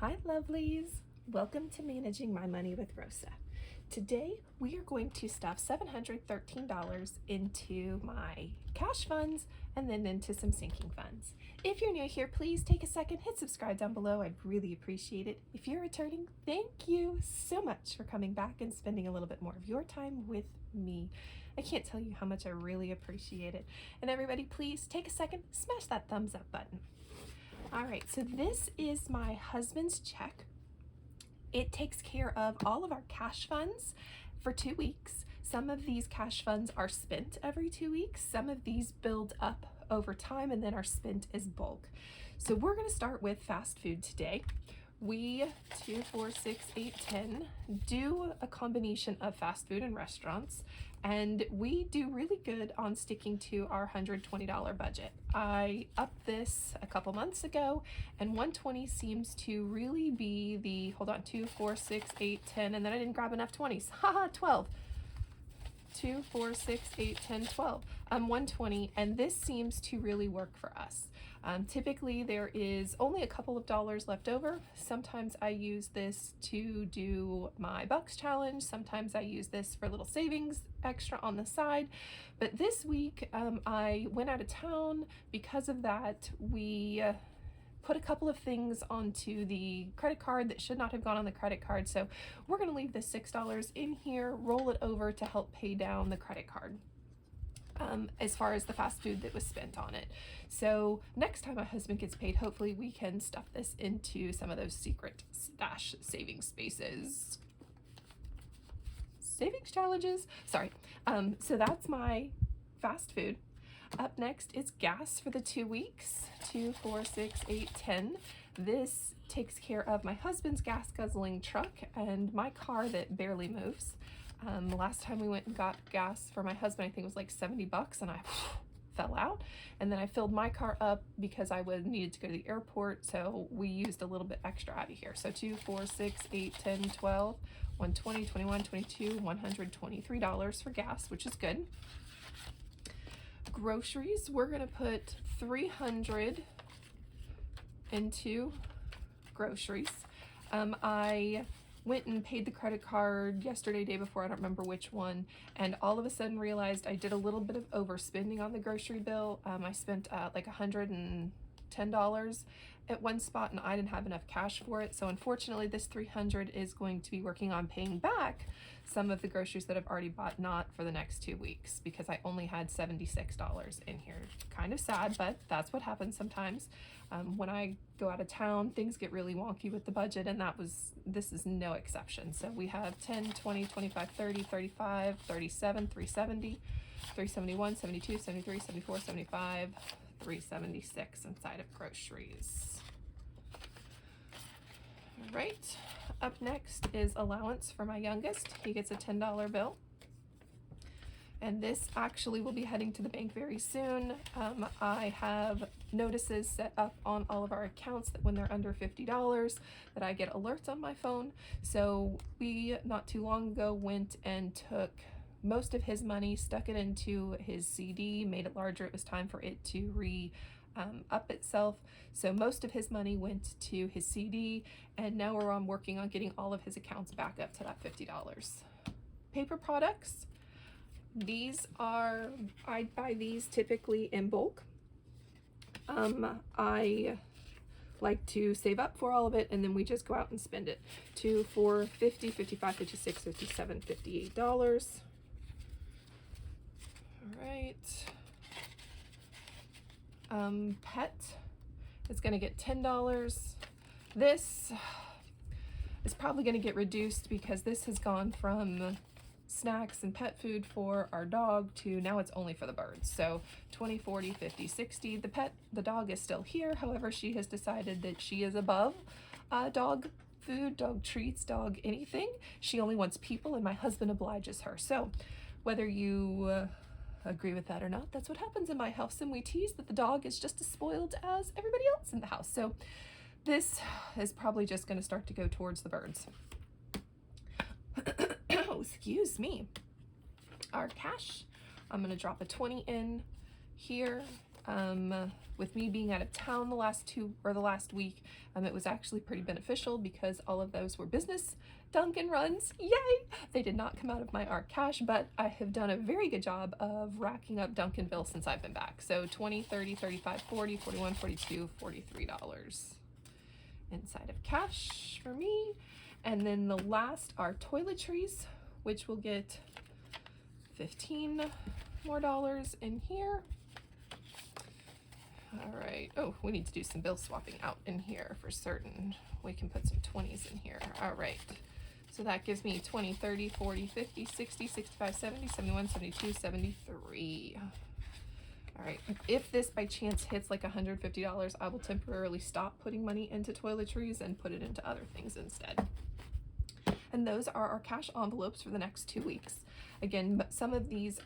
Hi lovelies! Welcome to Managing My Money with Rosa. Today we are going to stuff $713 into my cash funds and then into some sinking funds. If you're new here, please take a second, hit subscribe down below. I'd really appreciate it. If you're returning, thank you so much for coming back and spending a little bit more of your time with me. I can't tell you how much I really appreciate it. And everybody, please take a second, smash that thumbs up button. All right, so this is my husband's check. It takes care of all of our cash funds for 2 weeks. Some of these cash funds are spent every 2 weeks. Some of these build up over time and then are spent as bulk. So we're gonna start with fast food today. We, 2, 4, 6, 8, 10, do a combination of fast food and restaurants, and we do really good on sticking to our $120 budget. I upped this a couple months ago, and 120 seems to really be the, hold on, 2, 4, 6, 8, 10, and then I didn't grab enough 20s. Haha, 12. 2, 4, 6, 8, 10, 12. 120, and this seems to really work for us. Typically there is only a couple of dollars left over. Sometimes I use this to do my Bucks challenge. Sometimes I use this for a little savings extra on the side. But this week I went out of town. Because of that, we put a couple of things onto the credit card that should not have gone on the credit card. So we're going to leave the $6 in here, roll it over to help pay down the credit card. As far as the fast food that was spent on it. So next time my husband gets paid, hopefully we can stuff this into some of those secret stash savings spaces. Savings challenges. Sorry. So that's my fast food. Up next is gas for the 2 weeks. 2, 4, 6, 8, 10. This takes care of my husband's gas guzzling truck and my car that barely moves. The last time we went and got gas for my husband, I think it was like 70 bucks, and I fell out. And then I filled my car up because I needed to go to the airport, so we used a little bit extra out of here. So 2, 4, 6, 8, 10, 12, 120, 21, 22, $123 for gas, which is good. Groceries, we're gonna put $300 into groceries. I went and paid the credit card yesterday, day before, I don't remember which one, and all of a sudden realized I did a little bit of overspending on the grocery bill. I spent like $110 at one spot and I didn't have enough cash for it. So unfortunately this $300 is going to be working on paying back some of the groceries that I've already bought, not for the next 2 weeks, because I only had $76 in here. Kind of sad, but that's what happens sometimes. When I go out of town, things get really wonky with the budget, and this is no exception. So we have 10, 20, 25, 30, 35, 37, 370, 371, 72, 73, 74, 75, 376 inside of groceries. All right, up next is allowance for my youngest. He gets a $10 bill. And this actually will be heading to the bank very soon. I have notices set up on all of our accounts that when they're under $50 that I get alerts on my phone. So we not too long ago went and took most of his money, stuck it into his CD, made it larger. It was time for it to up itself. So most of his money went to his CD, and now we're working on getting all of his accounts back up to that $50. Paper products. I buy these typically in bulk. I like to save up for all of it, and then we just go out and spend it. 2, 4, 50, 55, 56, 57, $58. All right. Pet is going to get $10. This is probably going to get reduced because this has gone from snacks and pet food for our dog to now it's only for the birds. So 20, 40, 50, 60. The dog is still here. However, she has decided that she is above dog food, dog treats, dog anything. She only wants people, and my husband obliges her. So whether you agree with that or not, that's what happens in my house, and we tease that the dog is just as spoiled as everybody else in the house. So this is probably just going to start to go towards the birds. Oh, excuse me. Our cash, I'm going to drop a 20 in here. With me being out of town the last week, it was actually pretty beneficial because all of those were business Dunkin' runs. Yay! They did not come out of my ARC cash, but I have done a very good job of racking up Dunkin' bills since I've been back. So 20, 30, 35, 40, 41, 42, $43 inside of cash for me. And then the last are toiletries, which will get 15 more dollars in here. All right. Oh, we need to do some bill swapping out in here for certain. We can put some 20s in here. All right. So that gives me 20, 30, 40, 50, 60, 65, 70, 71, 72, 73. All right. If this by chance hits like $150, I will temporarily stop putting money into toiletries and put it into other things instead. And those are our cash envelopes for the next 2 weeks. Again, some of these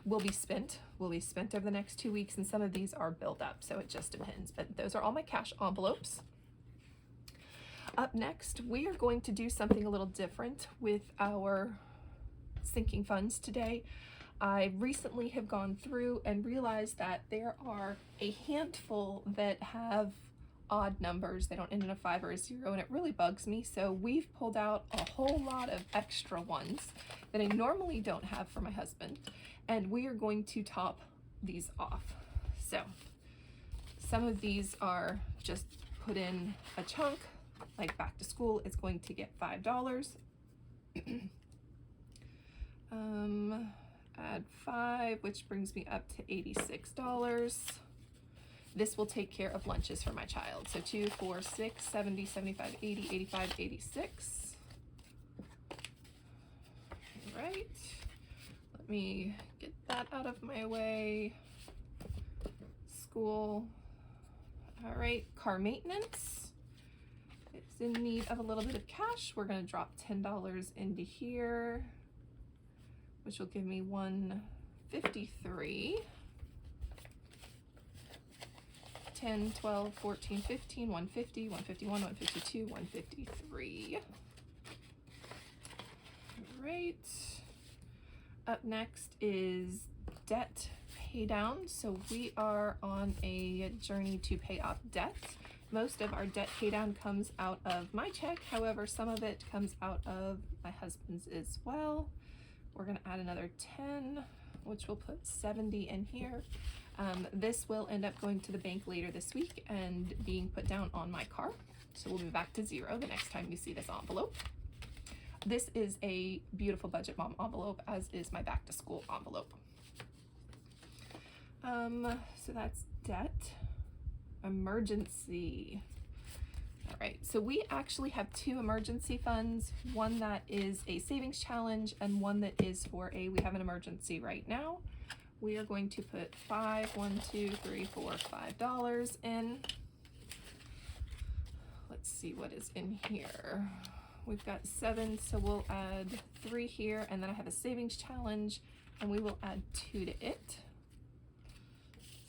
will be spent over the next 2 weeks, and some of these are built up, so it just depends. But those are all my cash envelopes. Up next, we are going to do something a little different with our sinking funds today. I recently have gone through and realized that there are a handful that have odd numbers. They don't end in a 5 or a 0, and it really bugs me. So we've pulled out a whole lot of extra ones that I normally don't have for my husband, and we are going to top these off. So some of these are just put in a chunk, like back to school is going to get $5. Add 5, which brings me up to $86. This will take care of lunches for my child. So 2, 4, 6, 70, 75, 80, 85, 86. All right. Let me get that out of my way. School. All right. Car maintenance. It's in need of a little bit of cash. We're going to drop $10 into here, which will give me $153. 10, 12, 14, 15, 150, 151, 152, 153. All right. Up next is debt pay down. So we are on a journey to pay off debt. Most of our debt pay down comes out of my check. However, some of it comes out of my husband's as well. We're going to add another 10, which will put 70 in here. This will end up going to the bank later this week and being put down on my car. So we'll be back to 0 the next time you see this envelope. This is a beautiful Budget Mom envelope, as is my back to school envelope. So that's debt. Emergency. All right, so we actually have 2 emergency funds, one that is a savings challenge and one that is for we have an emergency right now. We are going to put $5 in. Let's see what is in here. We've got 7, so we'll add 3 here, and then I have a savings challenge, and we will add 2 to it.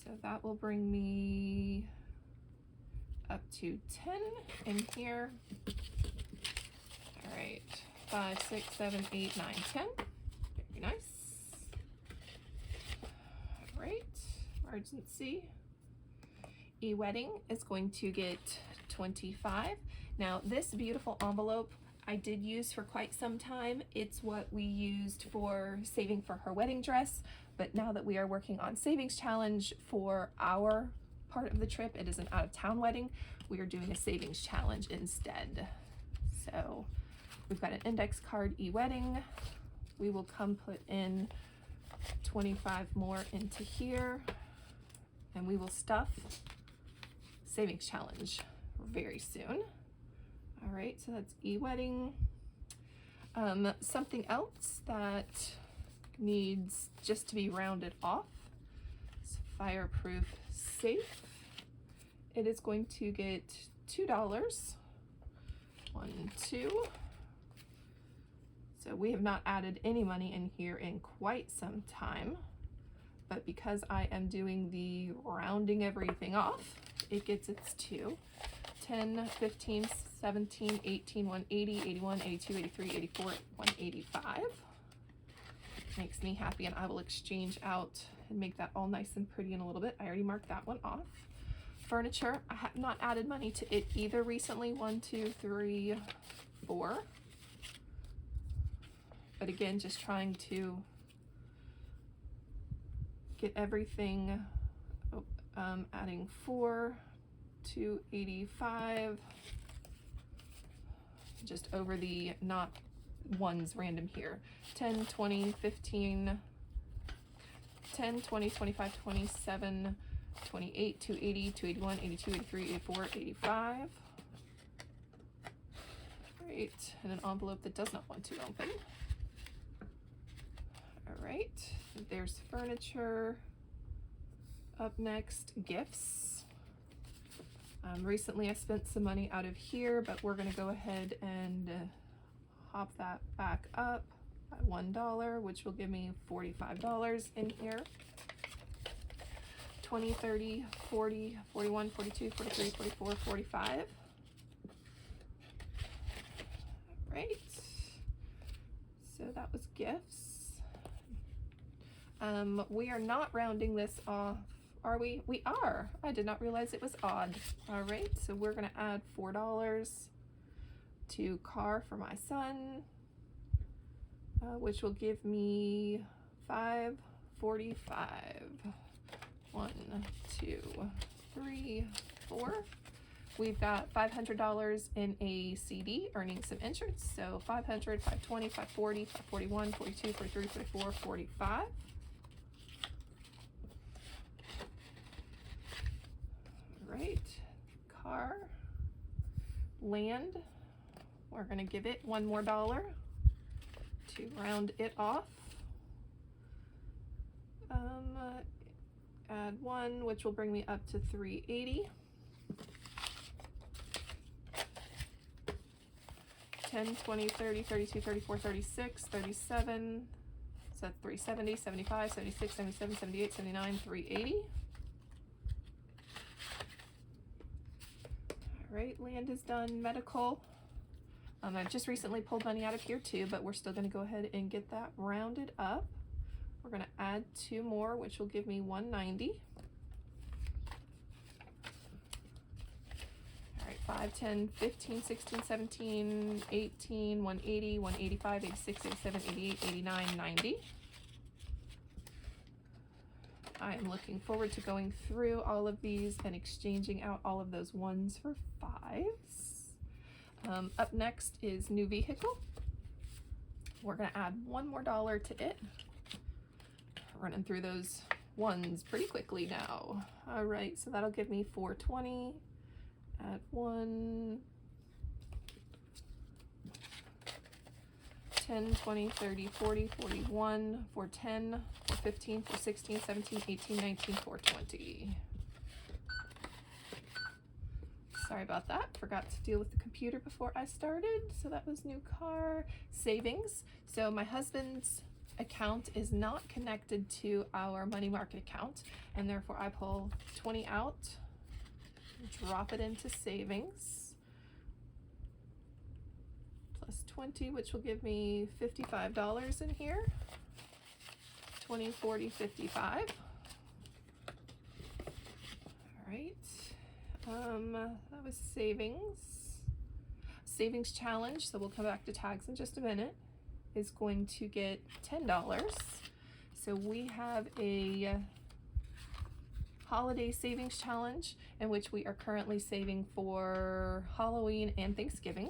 So that will bring me up to 10 in here. All right, 5, 6, 7, 8, 9, 10. Very nice. All right, emergency. E-wedding is going to get 25. Now this beautiful envelope I did use for quite some time. It's what we used for saving for her wedding dress, but now that we are working on savings challenge for our part of the trip, it is an out-of-town wedding, we are doing a savings challenge instead. So we've got an index card e-wedding. We will come put in 25 more into here, and we will stuff savings challenge very soon. All right, so that's e-wedding. Something else that needs just to be rounded off is fireproof safe. It is going to get $2. 1, 2. So we have not added any money in here in quite some time, but because I am doing the rounding everything off, it gets its 2. 10, 15, 17, 18, 180, 81, 82, 83, 84, 185. Makes me happy, and I will exchange out and make that all nice and pretty in a little bit. I already marked that one off. Furniture, I have not added money to it either recently. 1, 2, 3, 4. But again, just trying to get everything, adding 4, 285, just over the not ones random here. 10, 20, 15, 10, 20, 25, 27, 28, 280, 281, 82, 83, 84, 85. Right, and an envelope that does not want to open. All right, there's furniture. Up next, gifts. Recently I spent some money out of here, but we're gonna go ahead and hop that back up by $1, which will give me $45 in here. 20, 30, 40, 41, 42, 43, 44, 45. All right, so that was gifts. We are not rounding this off, are we? We are. I did not realize it was odd. All right, so we're gonna add $4 to car for my son, which will give me $5.45. 1, 2, 3, 4. We've got $500 in a CD earning some interest. So 500, 520, 540, 541, 42, 43, 44, 45. All right, car, land. We're gonna give it $1 more to round it off. Add 1, which will bring me up to 380. 10, 20, 30, 32, 34, 36, 37. So 370, 75, 76, 77, 78, 79, 380. All right, land is done. Medical. I've just recently pulled money out of here too, but we're still going to go ahead and get that rounded up. We're going to add 2 more, which will give me 190. All right, 5, 10, 15, 16, 17, 18, 180, 185, 86, 87, 88, 89, 90. I am looking forward to going through all of these and exchanging out all of those 1s for 5s. Up next is new vehicle. We're going to add $1 more to it. Running through those 1s pretty quickly now. All right, so that'll give me 420. Add 1. 10, 20, 30, 40, 41, 410, 415, 416, 17, 18, 19, 420. Sorry about that. Forgot to deal with the computer before I started. So that was new car. Savings. So my husband's account is not connected to our money market account, and therefore I pull 20 out, drop it into savings, plus 20, which will give me $55 in here. 20, 40, 55. All right. That was savings challenge, so we'll come back to tags in just a minute, is going to get $10. So we have a holiday savings challenge in which we are currently saving for Halloween and Thanksgiving.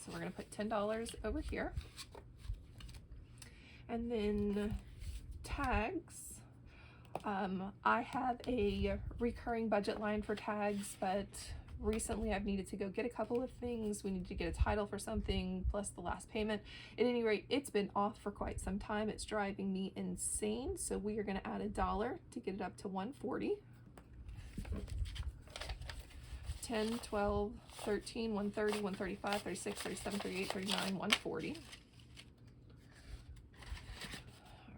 So we're going to put $10 over here. And then tags. I have a recurring budget line for tags, but recently I've needed to go get a couple of things. We need to get a title for something plus the last payment. At any rate, it's been off for quite some time. It's driving me insane. So we are going to add $1 to get it up to 140. 10, 12, 13, 130, 135, 36, 37, 38, 39, 140.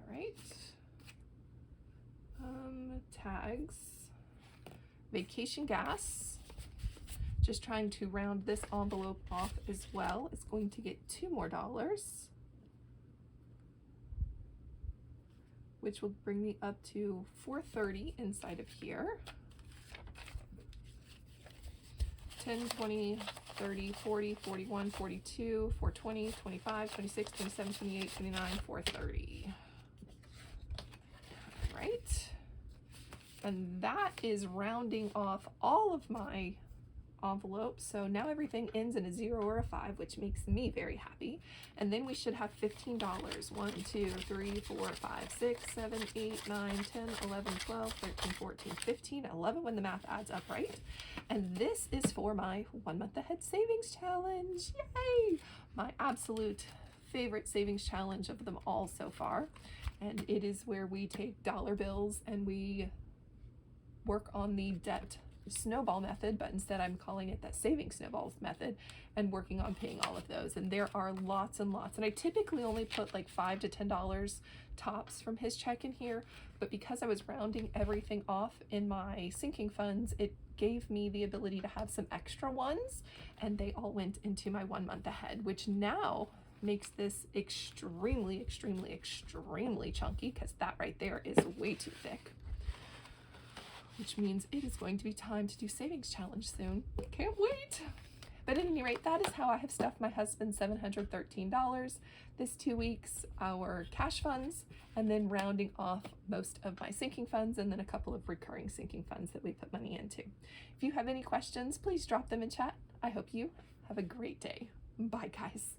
All right. Tags. Vacation gas. Just trying to round this envelope off as well. It's going to get $2 more. which will bring me up to 430 inside of here. 10, 20, 30, 40, 41, 42, 420, 25, 26, 27, 28, 29, 430. All right. And that is rounding off all of my envelopes. So now everything ends in a 0 or a 5, which makes me very happy. And then we should have $15. 1, 2, 3, 4, 5, 6, 7, 8, 9, 10, 11, 12, 13, 14, 15. I love it when the math adds up, right? And this is for my 1 month ahead savings challenge. Yay! My absolute favorite savings challenge of them all so far. And it is where we take dollar bills and we work on the debt snowball method, but instead I'm calling it that saving snowballs method and working on paying all of those. And there are lots and lots. And I typically only put like $5 to $10 tops from his check in here, but because I was rounding everything off in my sinking funds, it gave me the ability to have some extra ones, and they all went into my 1 month ahead, which now makes this extremely, extremely, extremely chunky, because that right there is way too thick. Which means it is going to be time to do savings challenge soon. Can't wait. But at any rate, that is how I have stuffed my husband $713 this 2 weeks, our cash funds, and then rounding off most of my sinking funds, and then a couple of recurring sinking funds that we put money into. If you have any questions, please drop them in chat. I hope you have a great day. Bye, guys.